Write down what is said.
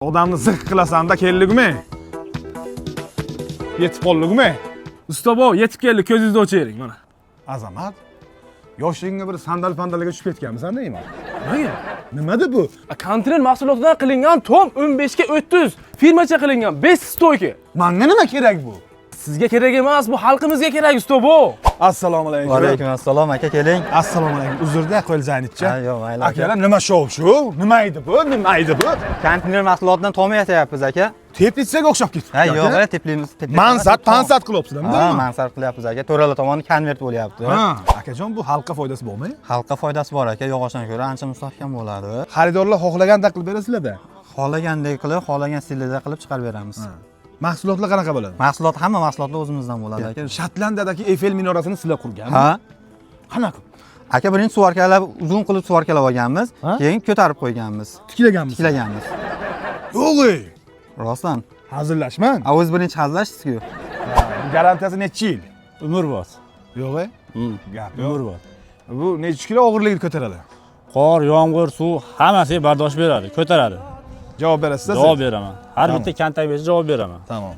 Odamni ziq qilasan-da kelligimi? Yetib qoldingmi? Ustobo, yetib keldi, ko'zingizni oching mana. Azamat. Yoshligingga bir sandal-pandalga tushib ketganmisan deyman. Nimaga? Nimada bu? Kontiner mahsulotidan qilingan tom 15 ga 30 firmacha qilingan 5 stoyka. Menga nima kerak bu? Sizga kerak emas, bu xalqimizga kerak ustobo. Assalomu alaykum. Va alaykum assalom, aka keling. Assalomu alaykum. Uzrda qo'lzanitcha. Ha, yo'q, mayli. Akalar nima shov shu? Nima edi bu? Nima edi bu? Kontiner mahsulotidan tom yatyapmiz, aka. Teplitsaga o'xshab ketibdi. Ha, yo'q, teplimiz. Mansat qilyapsizlarmi? Ha, mansat qilyapmiz, aka. To'ralar tomoni konvert bo'lyapti. Ha, akajon bu xalqqa foydasi bormi? Xalqqa foydasi bor, aka. Yog'ochdan ko'ra ancha mustahkam bo'ladi. Xaridorlar xohlagandek qilib berasizlar-da. Xohlagandek qilib, xohlagan stilda qilib chiqarib beramiz. Mahsulotlar qanaqa bo'ladi? Mahsulot hamma mahsulotlar o'zimizdan bo'ladi, aka. Shotlandiyadagi Eyfel minorasini sizlar qurganmi? Ha. Qanaqa? Aka, birinchi suvarkalab, uzun qilib suvarkalab olganmiz, keyin ko'tarib qo'yganmiz. Tiklaganmiz. Tiklaganmiz. Yo'g'ey. Rostdan. Hazillashman. A, o'z birinchi hazillashsiz-ku. Garantiyasi necha yil? Umrbod. Yo'g'ey. Gap yo'q. Umrbod. Bu necha kilo og'irligini ko'taradi? Qor, yomg'ir, suv hammasiga bardosh beradi, ko'taradi. Javob berasiz-da? Javob beraman. Har bitta kontak bersa javob beraman. Tamam.